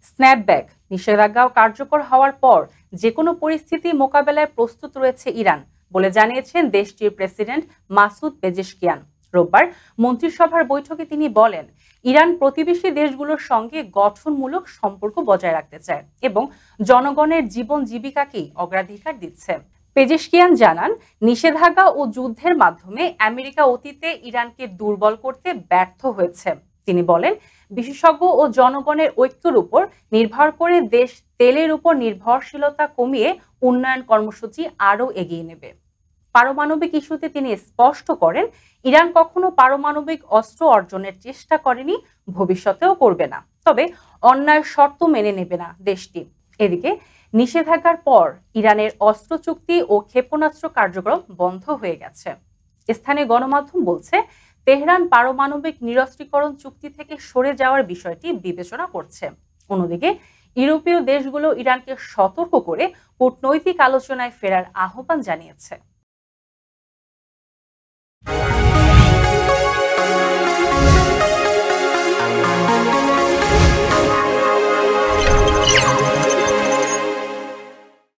Snapback নিষেধাজ্ঞা কার্যকর হওয়ার পর যে কোনো পরিস্থিতি মোকাবেলায় প্রস্তুত রয়েছে ইরান বলে জানিয়েছেন দেশটির প্রেসিডেন্ট মাসুদ পেজেশকিয়ান। রোববার মন্ত্রিসভার বৈঠকে তিনি বলেন, ইরান প্রতিবেশী দেশগুলোর সঙ্গে গঠনমূলক সম্পর্ক বজায় রাখতে চায় এবং জনগণের জীবন জীবিকাকেই অগ্রাধিকার দিচ্ছে। পেজেশকিয়ান জানান, নিষেধাজ্ঞা ও যুদ্ধের মাধ্যমে আমেরিকা অতীতে ইরানকে দুর্বল করতে ব্যর্থ হয়েছে। তিনি বলেন, বিশেষজ্ঞ ও জনগণের ঐক্যের উপর নির্ভর করে দেশ তেলের উপর নির্ভরশীলতা কমিয়ে উন্নয়ন কর্মসূচি আরও এগিয়ে নেবে। পারমাণবিক ইস্যুতে তিনি স্পষ্ট করেন, ইরান কখনো পারমাণবিক অস্ত্র অর্জনের চেষ্টা করেনি, ভবিষ্যতেও করবে না, তবে অন্যায় শর্ত মেনে নেবে না দেশটি। এদিকে নিষেধাজ্ঞার পর ইরানের অস্ত্র চুক্তি ও ক্ষেপণাস্ত্র কার্যক্রম বন্ধ হয়ে গেছে। স্থানীয় গণমাধ্যম বলছে, তেহরান পারমাণবিক নিরস্ত্রীকরণ চুক্তি থেকে সরে যাওয়ার বিষয়টি বিবেচনা করছে। অন্যদিকে ইউরোপীয় দেশগুলো ইরানকে সতর্ক করে কূটনৈতিক আলোচনায় ফেরার আহ্বান জানিয়েছে।